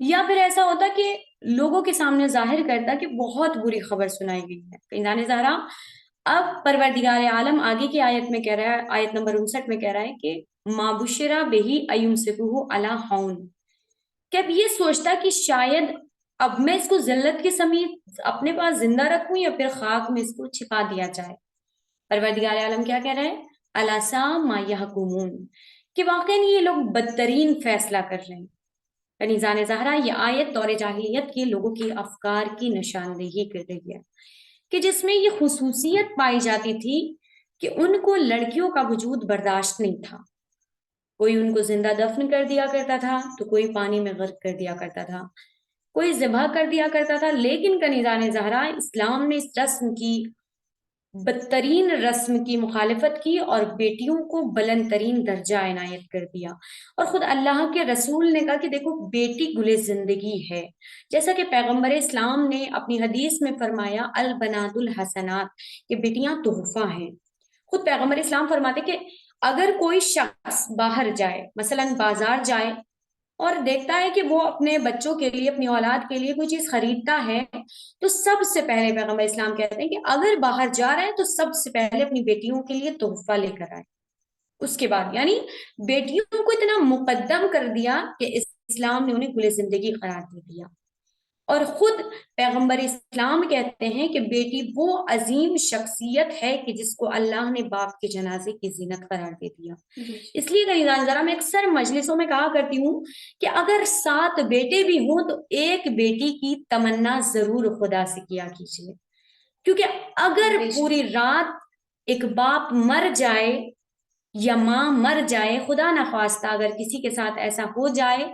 یا پھر ایسا ہوتا کہ لوگوں کے سامنے ظاہر کرتا کہ بہت بری خبر سنائی گئی ہے. کنزان زہرا اب پروردگار عالم آگے کی آیت میں کہہ رہا ہے، آیت نمبر 59 میں کہہ رہا ہے کہ ما بشرا بہی ایمسکہ علی ہون، کہ اب یہ سوچتا کہ شاید اب میں اس کو ذلت کے سمیت اپنے پاس زندہ رکھوں یا پھر خاک میں اس کو چھپا دیا جائے. پروردگار عالم کیا کہہ رہے ہیں؟ الا ساء ما یحکمون، کہ واقعی یہ لوگ بدترین فیصلہ کر رہے ہیں. کنیزان زہرا یہ آیت دور جاہلیت کے لوگوں کی افکار کی نشاندہی کر رہی ہے کہ جس میں یہ خصوصیت پائی جاتی تھی کہ ان کو لڑکیوں کا وجود برداشت نہیں تھا. کوئی ان کو زندہ دفن کر دیا کرتا تھا تو کوئی پانی میں غرق کر دیا کرتا تھا، کوئی ذبح کر دیا کرتا تھا. لیکن کنیزان زہرا اسلام نے اس رسم کی، بدترین رسم کی مخالفت کی اور بیٹیوں کو بلند ترین درجہ عنایت کر دیا. اور خود اللہ کے رسول نے کہا کہ دیکھو بیٹی گل زندگی ہے، جیسا کہ پیغمبر اسلام نے اپنی حدیث میں فرمایا البنات الحسنات، کہ بیٹیاں تحفہ ہیں. خود پیغمبر اسلام فرماتے کہ اگر کوئی شخص باہر جائے، مثلا بازار جائے اور دیکھتا ہے کہ وہ اپنے بچوں کے لیے، اپنی اولاد کے لیے کوئی چیز خریدتا ہے، تو سب سے پہلے پیغمبر اسلام کہتے ہیں کہ اگر باہر جا رہا ہے تو سب سے پہلے اپنی بیٹیوں کے لیے تحفہ لے کر آئے. اس کے بعد یعنی بیٹیوں کو اتنا مقدم کر دیا کہ اسلام نے انہیں گل زندگی قرار دے دیا. اور خود پیغمبر اسلام کہتے ہیں کہ بیٹی وہ عظیم شخصیت ہے کہ جس کو اللہ نے باپ کے جنازے کی زینت قرار دے دیا. اس لیے کنیزان ذرا میں اکثر مجلسوں میں کہا کرتی ہوں کہ اگر 7 بیٹے بھی ہوں تو ایک بیٹی کی تمنا ضرور خدا سے کیا کیجیے، کیونکہ اگر پوری رات ایک باپ مر جائے یا ماں مر جائے، خدا نخواستہ اگر کسی کے ساتھ ایسا ہو جائے،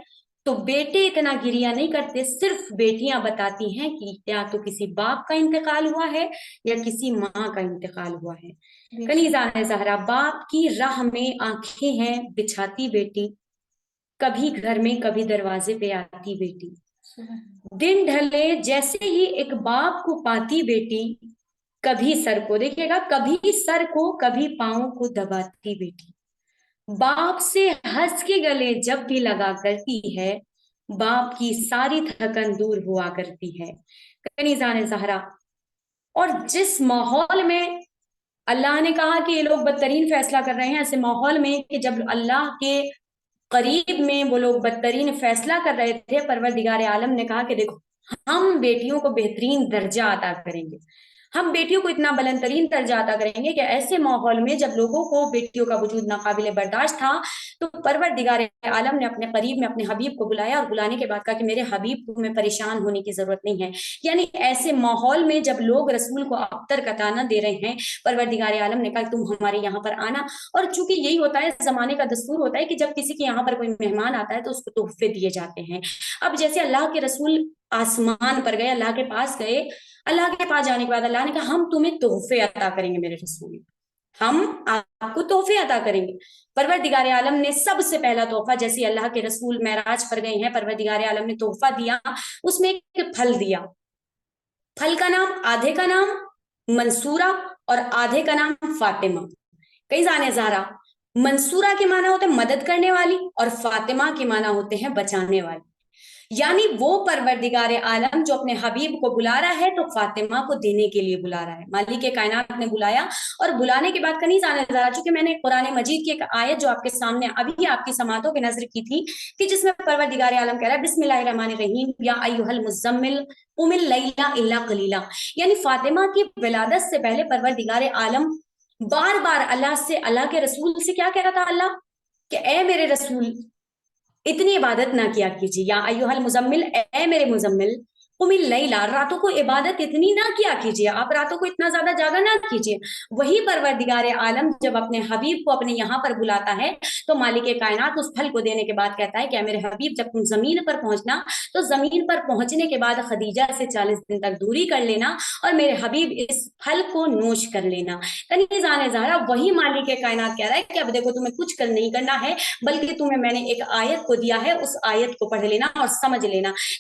تو بیٹے اتنا گریہ نہیں کرتے، صرف بیٹیاں بتاتی ہیں کہ یا تو کسی باپ کا انتقال ہوا ہے یا کسی ماں کا انتقال ہوا ہے. کنیزان زہرا باپ کی راہ میں آنکھیں ہیں بچھاتی بیٹی، کبھی گھر میں کبھی دروازے پہ آتی بیٹی. دن ڈھلے جیسے ہی ایک باپ کو پاتی بیٹی، کبھی سر کو دیکھیے گا، کبھی سر کو کبھی پاؤں کو دباتی بیٹی. باپ سے ہنس کے گلے جب بھی لگا کرتی ہے، باپ کی ساری تھکن دور ہوا کرتی ہے. کنیزان زہرا اور جس ماحول میں اللہ نے کہا کہ یہ لوگ بدترین فیصلہ کر رہے ہیں، ایسے ماحول میں کہ جب اللہ کے قریب میں وہ لوگ بدترین فیصلہ کر رہے تھے، پروردگار عالم نے کہا کہ دیکھو ہم بیٹیوں کو بہترین درجہ عطا کریں گے، ہم بیٹیوں کو اتنا بلند ترین درجہ عطا کریں گے کہ ایسے ماحول میں جب لوگوں کو بیٹیوں کا وجود ناقابل برداشت تھا تو پروردگار عالم نے اپنے قریب میں اپنے حبیب کو بلایا اور بلانے کے بعد کہا کہ میرے حبیب کو تمہیں پریشان ہونے کی ضرورت نہیں ہے. یعنی ایسے ماحول میں جب لوگ رسول کو ابتر کا طعنہ دے رہے ہیں، پروردگار عالم نے کہا تم ہمارے یہاں پر آنا. اور چونکہ یہی ہوتا ہے، زمانے کا دستور ہوتا ہے کہ جب کسی کے یہاں پر کوئی مہمان آتا ہے تو اس کو تحفے دیے جاتے ہیں. اب جیسے اللہ کے رسول آسمان پر گئے، اللہ کے پاس گئے، اللہ کے پاس جانے کے بعد اللہ نے کہا ہم تمہیں تحفے عطا کریں گے میرے رسول، ہم آپ کو تحفے عطا کریں گے. پروردگار عالم نے سب سے پہلا تحفہ، جیسے اللہ کے رسول معراج پر گئے ہیں، پروردگار عالم نے تحفہ دیا، اس میں ایک پھل دیا. پھل کا نام، آدھے کا نام منصورہ اور آدھے کا نام فاطمہ. کئی جانے زہرا منصورہ کے معنی ہوتے ہیں مدد کرنے والی اور فاطمہ کے معنی ہوتے ہیں بچانے والی. یعنی وہ پروردگار عالم جو اپنے حبیب کو بلا رہا ہے تو فاطمہ کو دینے کے لیے بلا رہا ہے. مالک کائنات نے بلایا اور بلانے کے بعد کنیز آنے ذرا، چونکہ میں نے قرآن مجید کی ایک آیت جو آپ کے سامنے ابھی آپ کی سماعتوں کے نظر کی تھی کہ جس میں پروردگار عالم کہہ رہا ہے بسم اللہ الرحمن الرحیم یا ایھا المزمل قم اللیل الا قلیلا. یعنی فاطمہ کی ولادت سے پہلے پروردگار عالم بار بار اللہ سے، اللہ کے رسول سے کیا کہہ رہا تھا اللہ کہ اے میرے رسول اتنی عبادت نہ کیا کیجیے، یا ایھا المزمل اے میرے مزمل قم اللیل، راتوں کو عبادت اتنی نہ کیا کیجیے، آپ راتوں کو اتنا زیادہ جاگا نہ کیجیے. وہی پروردگار عالم جب اپنے حبیب کو اپنے یہاں پر بلاتا ہے تو مالک کائنات اس پھل کو دینے کے بعد کہتا ہے کہ اے میرے حبیب جب تم زمین پر پہنچنا تو زمین پر پہنچنے کے بعد خدیجہ سے 40 دن تک دوری کر لینا اور میرے حبیب اس پھل کو نوش کر لینا. کنیزان زہرا وہی مالک کائنات کہہ رہا ہے کہ اب دیکھو تمہیں کچھ کر نہیں کرنا ہے، بلکہ تمہیں میں نے ایک آیت کو دیا ہے، اس آیت کو پڑھ لینا اور سمجھ لینا.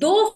2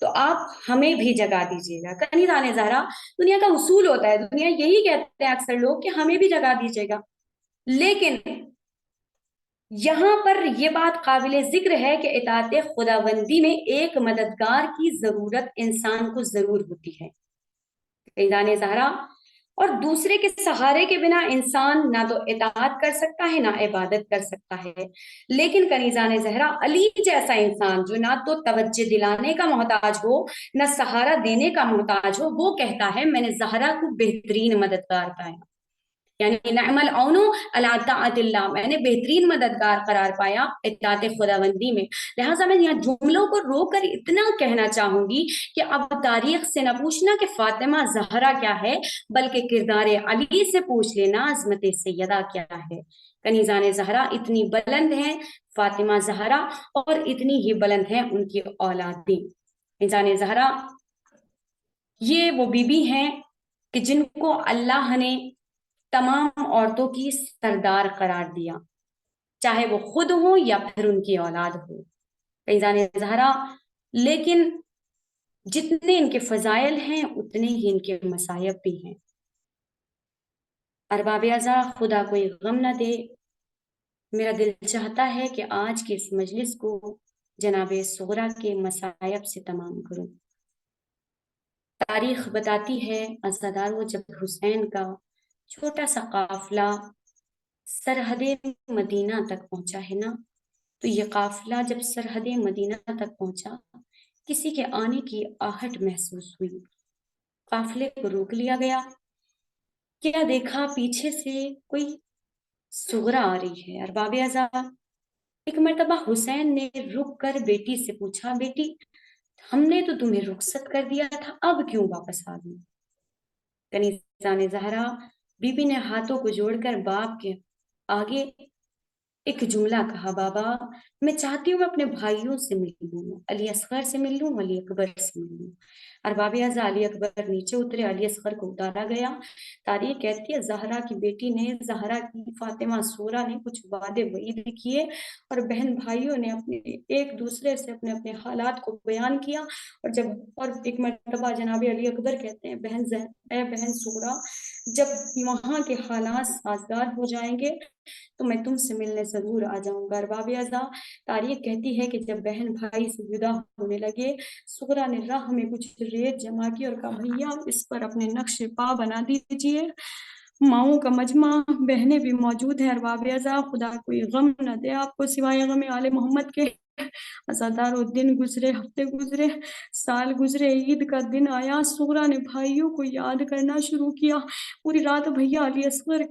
تو آپ ہمیں بھی جگا دیجیے گا۔ کنیزان زہرا، دنیا کا اصول ہوتا ہے، دنیا یہی کہتے ہیں اکثر لوگ کہ ہمیں بھی جگا دیجیے گا، لیکن یہاں پر یہ بات قابل ذکر ہے کہ اطاعت خداوندی میں ایک مددگار کی ضرورت انسان کو ضرور ہوتی ہے، کنیزان زہرا، اور دوسرے کے سہارے کے بنا انسان نہ تو اطاعت کر سکتا ہے نہ عبادت کر سکتا ہے۔ لیکن کنیزان زہرا، علی جیسا انسان جو نہ تو توجہ دلانے کا محتاج ہو نہ سہارا دینے کا محتاج ہو، وہ کہتا ہے میں نے زہرا کو بہترین مددگار پایا، یعنی نعم العون علی طاعت اللہ، میں نے بہترین مددگار قرار پایا اطاعت خداوندی میں۔ لہٰذا میں یہاں جملوں کو روک کر اتنا کہنا چاہوں گی کہ اب تاریخ سے نہ پوچھنا کہ فاطمہ زہرا کیا ہے، بلکہ کردار علی سے پوچھ لینا عظمت سیدہ کیا ہے۔ کنیزان زہرا اتنی بلند ہیں فاطمہ زہرا، اور اتنی ہی بلند ہیں ان کی اولادیں۔ کنیزان زہرا یہ وہ بیوی ہیں کہ جن کو اللہ نے تمام عورتوں کی سردار قرار دیا، چاہے وہ خود ہوں یا پھر ان کی اولاد ہو، کنیزان زہرا۔ لیکن جتنے ان کے فضائل ہیں اتنے ہی ان کے مصائب بھی ہیں۔ ارباب ازا، خدا کوئی غم نہ دے، میرا دل چاہتا ہے کہ آج کے اس مجلس کو جناب صغرا کے مصائب سے تمام کروں۔ تاریخ بتاتی ہے عزادارو، جب حسین کا چھوٹا سا قافلہ سرحد مدینہ تک پہنچا ہے نا، تو یہ قافلہ جب سرحد مدینہ تک پہنچا، کسی کے آنے کی آہٹ محسوس ہوئی، قافلے کو روک لیا گیا۔ کیا دیکھا پیچھے سے کوئی صغرا آ رہی ہے۔ ارباب ازا، ایک مرتبہ حسین نے رک کر بیٹی سے پوچھا، بیٹی ہم نے تو تمہیں رخصت کر دیا تھا، اب کیوں واپس آ گئی؟ کنیزان زہرا، بی بی نے ہاتھوں کو جوڑ کر باپ کے آگے ایک جملہ کہا، بابا میں چاہتی ہوں اپنے بھائیوں سے مل لوں، علی اصغر سے مل لوں، علی اکبر سے مل لوں۔ ارباب ازا، علی اکبر نیچے اترے، علی اصغر کو اتارا گیا۔ تاریخ کہتی ہے زہرا کی بیٹی نے، زہرا کی فاطمہ صغرا نے کچھ وعدے وعید کیے، اور بہن بھائیوں نے اپنے ایک دوسرے سے اپنے اپنے حالات کو بیان کیا۔ اور ایک مرتبہ جناب علی اکبر کہتے ہیں، اے بہن صغرا، جب وہاں کے حالات سازگار ہو جائیں گے تو میں تم سے ملنے ضرور آ جاؤں گا۔ ارباب ازا، تاریخ کہتی ہے کہ جب بہن بھائی سے جدا ہونے لگے، صغرا نے راہ میں کچھ ریت جمع کی اور کہا، بھیا اس پر اپنے نقش پا بنا دیجئے۔ ماؤں کا مجمع، بہنیں بھی موجود ہیں۔ ارباب ازا، خدا کوئی غم نہ دے آپ کو سوائے غم آل محمد کے۔ عزادارو، دن گزرے، ہفتے گزرے، سال گزرے، عید کا دن آیا، صغرا نے بھائیوں کو یاد کرنا شروع کیا۔ پوری رات بھیا علی اصغر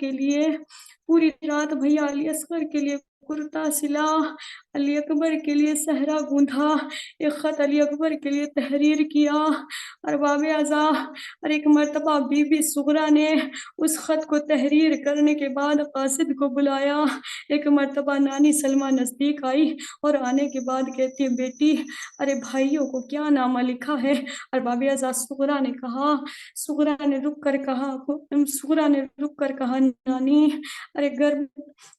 کے لیے کرتا سلا، علی اکبر کے لیے صحرا گوندھا، ایک خط علی اکبر کے لیے تحریر کیا۔ ارباب ازا، اور ایک مرتبہ بی بی صغرا نے اس خط کو تحریر کرنے کے بعد قاصد کو بلایا۔ ایک مرتبہ نانی سلمہ نزدیک آئی اور آنے کے بعد کہتی ہے، بیٹی ارے بھائیوں کو کیا نامہ لکھا ہے؟ ارباب ازا، صغرا نے رک کر کہا،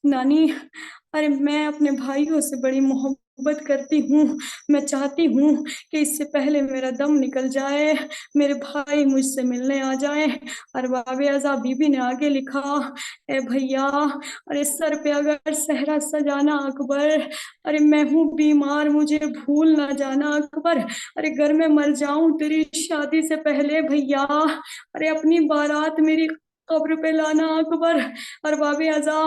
نانی، ارے میں اپنے بھائیوں سے بڑی محبت کرتی ہوں، میں چاہتی ہوں کہ اس سے پہلے میرا دم نکل جائے میرے بھائی مجھ سے ملنے آ جائیں۔ ارباب ازا، بی بی نے آگے لکھا، اے بھیا، ارے سر پہ اگر صحرا سجانا اکبر، ارے میں ہوں بیمار مجھے بھول نہ جانا اکبر، ارے گر میں مر جاؤں تیری شادی سے پہلے بھیا، ارے اپنی بارات میری قبر پہ لانا اکبر۔ ارباب ازا،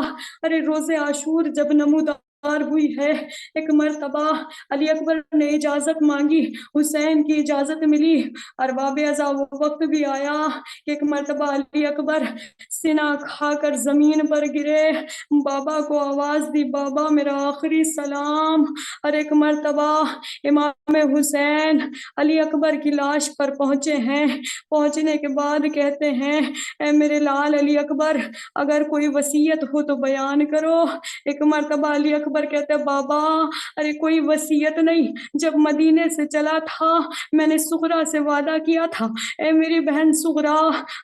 ارے روز عاشور جب نمودار ہوئی ہے، ایک مرتبہ علی اکبر نے اجازت مانگی، حسین کی اجازت ملی۔ ارباب ازا، وہ وقت بھی آیا کہ ایک مرتبہ علی اکبر سینہ کھا کر زمین پر گرے، بابا کو آواز دی، بابا میرا آخری سلام۔ اور ایک مرتبہ امام حسین علی اکبر کی لاش پر پہنچے ہیں، پہنچنے کے بعد کہتے ہیں، اے میرے لال علی اکبر، اگر کوئی وصیت ہو تو بیان کرو۔ ایک مرتبہ علی اکبر اکبر کہتے ہیں بابا ارے کوئی وصیت نہیں، جب مدینے سے چلا تھا میں نے سغرا سے وعدہ کیا تھا، اے میری بہن سغرا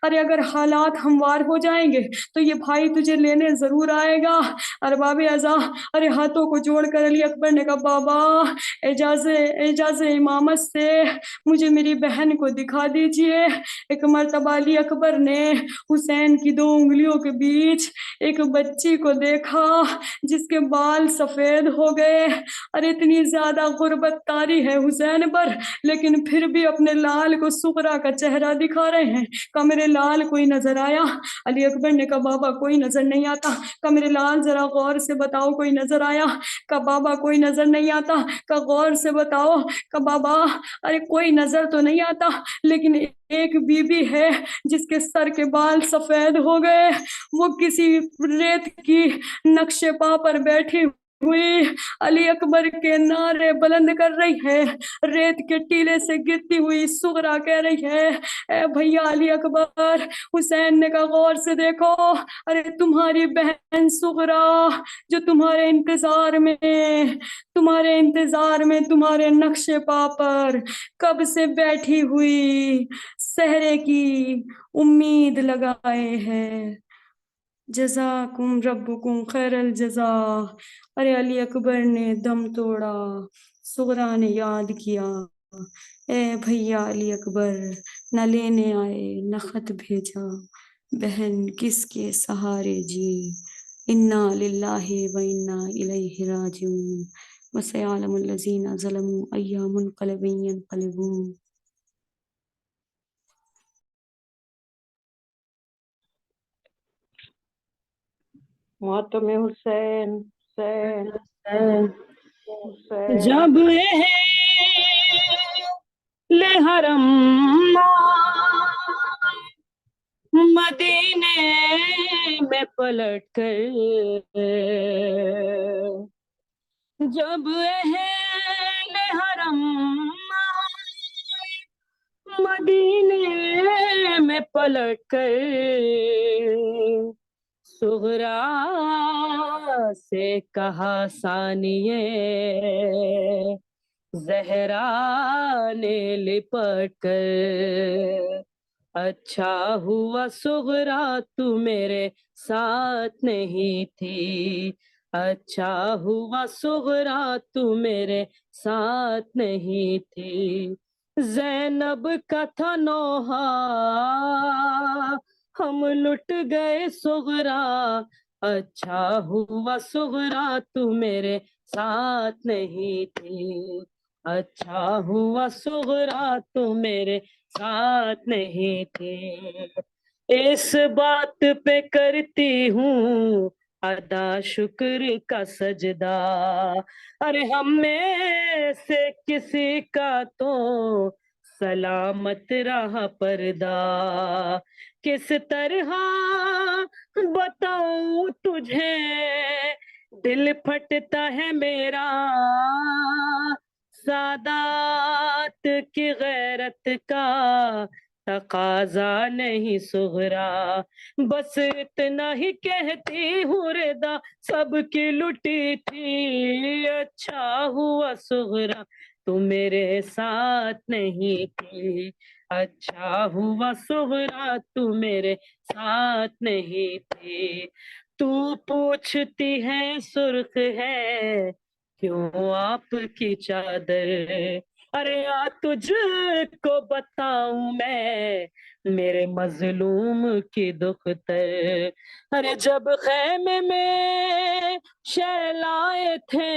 ارے اگر حالات ہموار ہو جائیں گے تو یہ بھائی تجھے لینے ضرور آئے گا۔ ارباب اعضا ارے ہاتھوں کو جوڑ کر علی اکبر نے کہا بابا اعجاز امامت سے مجھے میری بہن کو دکھا دیجئے۔ ایک مرتبہ علی اکبر نے حسین کی 2 انگلیوں کے بیچ ایک بچی کو دیکھا جس کے بال سفید ہو گئے۔ ارے اتنی زیادہ غربت طاری ہے حسین پر، لیکن پھر بھی اپنے لال کو سغرا کا چہرہ دکھا رہے ہیں۔ کہا میرے لال کوئی نظر آیا؟ علی اکبر نے کہا بابا کوئی نظر نہیں آتا۔ کہا میرے لال ذرا غور سے بتاؤ کوئی نظر آیا؟ کہا بابا کوئی نظر نہیں آتا۔ کہا غور سے بتاؤ؟ کہا بابا ارے کوئی نظر تو نہیں آتا، لیکن ایک بی بی ہے جس کے سر کے بال سفید ہو گئے، وہ کسی ریت کی نقش پا پر بیٹھی ہوئی علی اکبر کے نعرے بلند کر رہی ہے، ریت کے ٹیلے سے گرتی ہوئی سغرا کہہ رہی ہے اے بھیا علی اکبر۔ حسین نے کہا غور سے دیکھو، ارے تمہاری بہن سغرا جو تمہارے انتظار میں تمہارے نقش پا پر کب سے بیٹھی ہوئی سحرے کی امید لگائے ہے۔ جزاکم ربکم خیر الجزا۔ ارے علی اکبر نے دم توڑا، سغرا نے یاد کیا اے بھیا علی اکبر نہ لینے آئے نہ خط بھیجا، بہن کس کے سہارے جی، انا للہ و انا الیہ راجعون، وسیعلم الذین ظلموا ای منقلب ینقلبون۔ ماتم حسین حسین حسین۔ جب حرم مدینے میں پلٹ کر، جب اہل حرم مدینے میں پلٹ کر، سغرا سے کہا ثانیے زہرا نے لپٹ کر، اچھا ہوا سغرا تو میرے ساتھ نہیں تھی، اچھا ہوا سغرا تو میرے ساتھ نہیں تھی، زینب کا تھا نوحہ ہم لٹ گئے سغرا، اچھا ہوا سغرا تو میرے ساتھ نہیں تھی، اچھا ہوا سغرا تو میرے ساتھ نہیں تھی، اس بات پہ کرتی ہوں ادا شکر کا سجدہ، ارے ہم میں سے کسی کا تو سلامت رہا پردہ، کس طرح بتاؤں تجھے دل پھٹتا ہے میرا، سادات کی غیرت کا تقاضا نہیں سغرا، بس اتنا ہی کہتی ہوں ردا سب کی لٹی تھی، اچھا ہوا سغرا تو میرے ساتھ نہیں تھی، اچھا ہوا سغرا تو میرے ساتھ نہیں تھی، تو پوچھتی ہے سرخ ہے کیوں آپ کی چادر، ارے تجھ کو بتاؤں میں میرے مظلوم کی دختر، ارے جب خیمے میں شہلائے تھے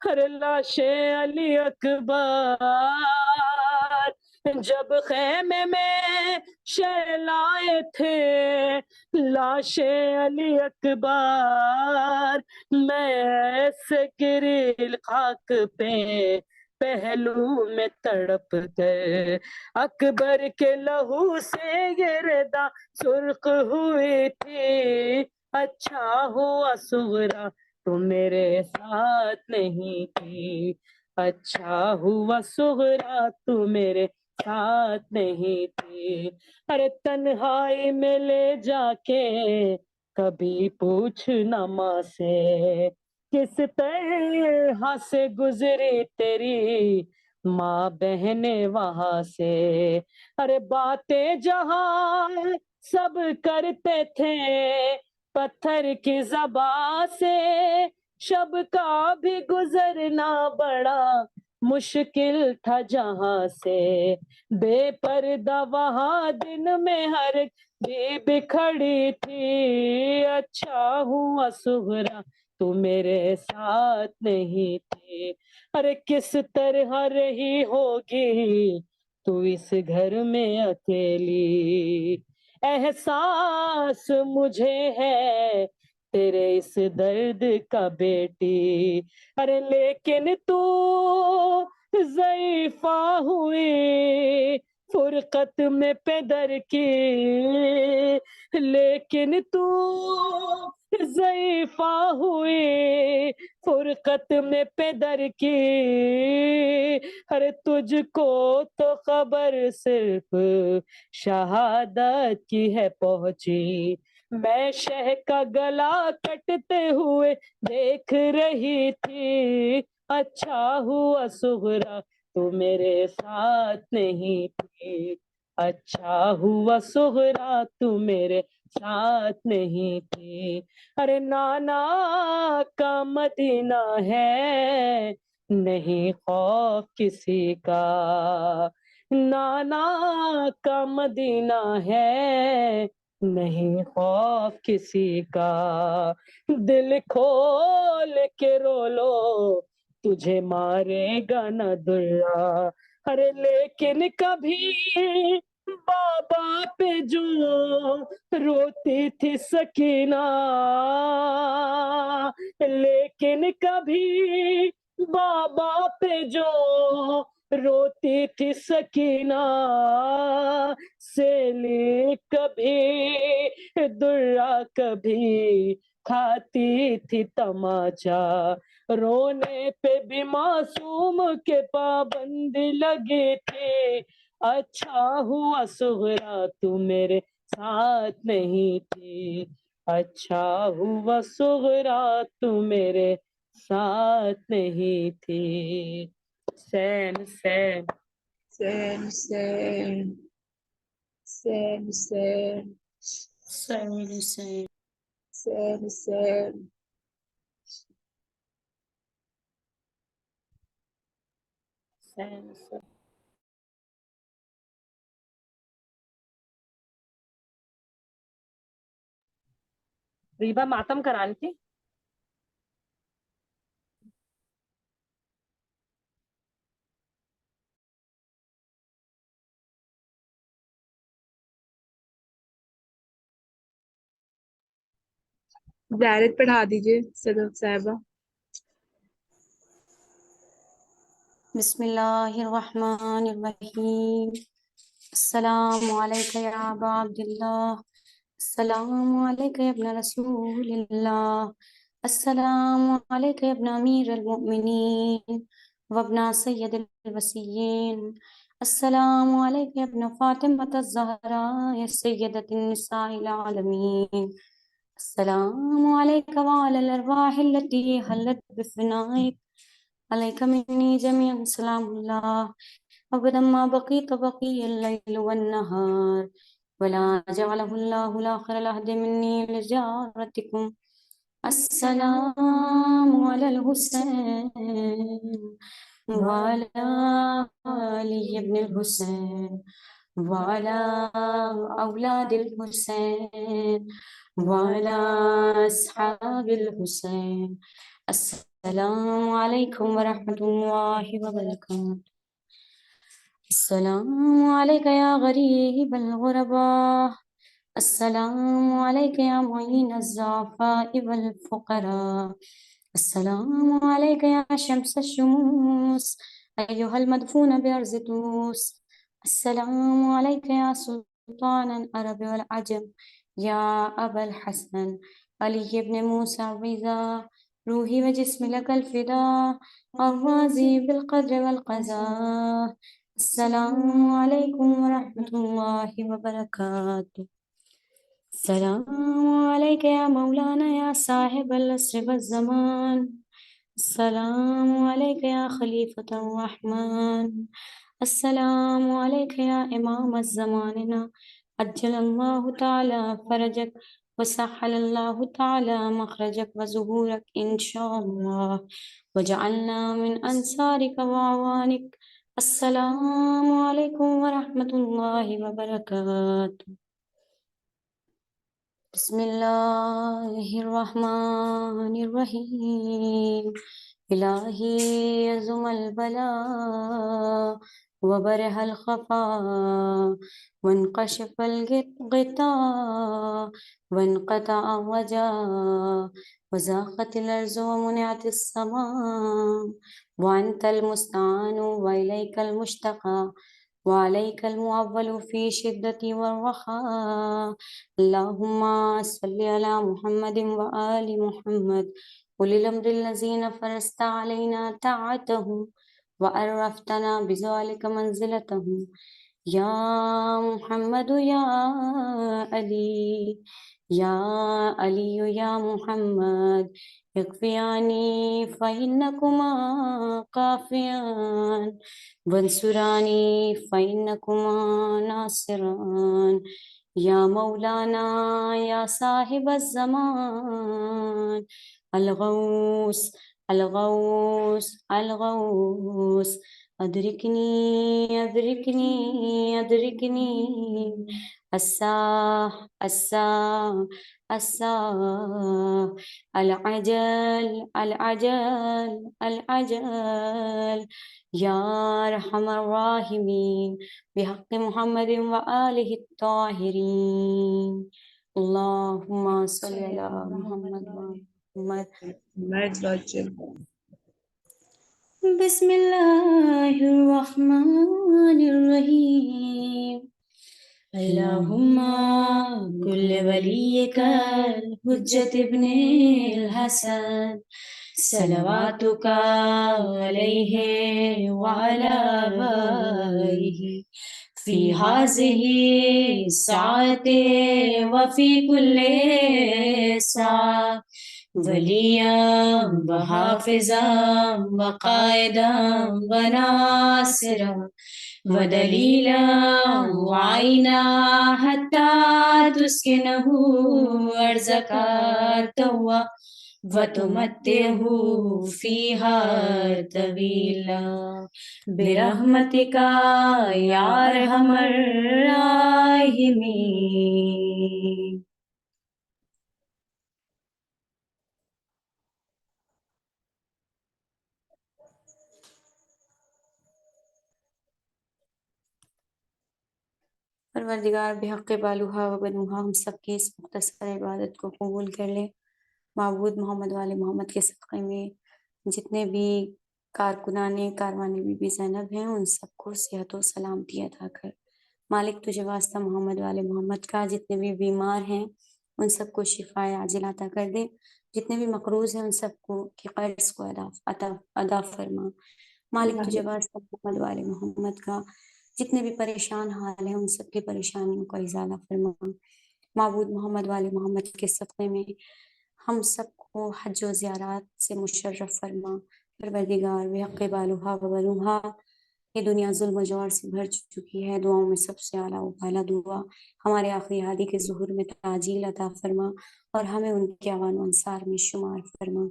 ہر لاش علی اکبر، جب خیمے میں شہلائے تھے لاش علی اکبر، میں ایسے گری خاک پہ پہلو میں تڑپ کر، اکبر کے لہو سے یہ ردا سرخ ہوئی تھی، اچھا ہوا سغرا تو میرے ساتھ نہیں تھی، اچھا ہوا سغرا تو میرے ساتھ نہیں تھی، ارے تنہائی میں لے جا کے کبھی پوچھنا ماں سے کس طرح سے گزری تیری ماں بہنے وہاں سے. ارے باتیں جہاں سب کرتے تھے پتھر کی زبان سے, شب کا بھی گزرنا بڑا مشکل تھا جہاں سے. بے پردہ وہاں دن میں ہر بھی بکھڑی تھی, اچھا ہوا سغرا تو میرے ساتھ نہیں تھی. ارے کس طرح رہی ہوگی تو اس گھر میں اکیلی, احساس مجھے ہے تیرے اس درد کا بیٹی. ارے لیکن تو ضعیفہ ہوئی فرقت میں پدر کی, لیکن تو ضعیفہ ہوئی فرقت میں پدر کی. ارے تجھ کو تو خبر صرف شہادت کی ہے پہنچی, میں شہ کا گلا کٹتے ہوئے دیکھ رہی تھی, اچھا ہوا سغرا تو میرے ساتھ نہیں تھی, اچھا ہوا سغرا تو میرے ساتھ نہیں تھی. ارے نانا کا مدینہ ہے نہیں خوف کسی کا, نانا کا مدینہ ہے نہیں خوف کسی کا. دل کھول کے رو لو تجھے مارے گا نہ درا, ارے لیکن کبھی بابا پہ جو روتی تھی سکینہ, لیکن کبھی بابا پہ جو روتی تھی سکینہ, سیلی کبھی درا کبھی کھاتی تھی تماچا, رونے پہ بھی معصوم کے پابند لگی تھی, اچھا ہوا سغرا تو میرے ساتھ نہیں تھی, اچھا ہوا سغرا تو میرے ساتھ نہیں تھی. حسین حسین حسین حسین حسین حسین حسین حسین حسین حسین. حسین. ریبا ماتم کران کی زیارت پڑھا دیجیے صدف صاحبہ. بسم اللہ الرحمن الرحیم. السلام علیکم یا ابا عبداللہ, السلام علیکم یا ابن رسول اللہ, السلام علیکم یا ابن امیر المؤمنین وابن سید الوسیین, السلام علیکم یا ابن فاطمة الزہراء سیدۃ النساء العالمین, السلام علیکم وعلی الارواح التي حلت بفنائک, علیک منی جميعا سلام اللہ, ابدا ما بقیت بقی اللیل والنہار, ولا جعله اللہ الآخر العہد منی لزیارتکم. السلام علی الحسین وعلی علی ابن الحسین وعلی اولاد الحسین وعلی اصحاب الحسین. السلام علیکم ورحمۃ اللہ وبرکاتہ. السلام علیکم یا غریب الغرباء, السلام علیکم یا معین الضعفاء والفقراء, السلام علیکم یا شمس الشموس ایہا المدفون بأرض توس, السلام علیکم یا سلطان العرب والعجم یا ابا الحسن علی ابن موسیٰ الرضا, روحی و جسم لک الفداء الراضی بالقدر والقضاء. السلام علیکم ورحمۃ اللہ وبرکاتہ. السلام علیکم یا مولانا یا صاحب العصر والزمان, السلام عليك يا خليفة الرحمن. السلام عليك يا إمام الزماننا. عجل الله تعالى فرجك وسهل الله تعالى مخرجك وظهورك إن شاء الله، وجعلنا من أنصارك وأعوانك. السلام عليكم ورحمة الله وبركاته. بسم الله الرحمن الرحيم. إلهي يزم البلاء وبرح الخفاء وانكشف الغطاء وانقطع الرجاء وزاقت الأرض ومنعت السماء، وأنت المستعان وإليك المشتقى وعليك المعول في شدة والرخاء. اللهم صل على محمد وآل محمد أولي الأمر الذين فرست علينا طاعتهم وعرفتنا بذلك منزلتهم. يا محمد يا علي، يا علي يا محمد اكفياني فإنكما كافيان، وانصراني فإنكما ناصران. يا مولانا يا صاحب الزمان الغوث الغوث الغوث، أدركني أدركني أدركني. الساح الساح الساح، العجل العجل العجل. يا أرحم الراحمين بحق محمد وآله الطاهرين. اللهم صل على محمد وآل محمد. بسم الله الرحمن الرحيم. اللهم كل وليك الحجة ابن الحسن صلواتك عليه وعلى آله في هذه الساعة وفي كل ساعة، وليا وحافظا وقائدا وناصرا ودليلا وعينا حتى تسكنه أرزك توا وتمتعه فيها طويلا برحمتك يا أرحم الراحمين. پروردگار بحق بالوہا و بنوہا ہم سب کی اس مختصر عبادت کو قبول کر لے۔ معبود محمد والے محمد کے صدقے میں جتنے بھی کارکنان کاروان بی بی زینب ہیں ان سب کو صحت و سلامتی عطا کر۔ مالک تجھے واسطہ محمد والے محمد کا، جتنے بھی بیمار ہیں ان سب کو شفاء عاجل عطا کر دے، جتنے بھی مقروض ہیں ان سب کو کی قرض کو ادا فرما۔ مالک تجھے واسطہ محمد والے محمد کا، جتنے بھی پریشان حال ہیں ان سب کی پریشانیوں کا ازالہ فرما۔ معبود محمد والے محمد کے صدقے میں ہم سب کو حج و زیارات سے مشرف فرما۔ پروردگار بحق بالوہا و بنوہا، یہ دنیا ظلم و جور سے بھر چکی ہے، دعاؤں میں سب سے اعلیٰ و اعلیٰ دعا ہمارے آخری ہادی کے ظہور میں تعجیل عطا فرما اور ہمیں ان کے اعوان و انصار میں شمار فرما۔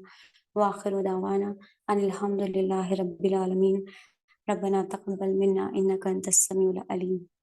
وآخر دعوانا ان الحمد للہ رب العالمین۔ ربنا تقبل منا انک انت السمیع العلیم۔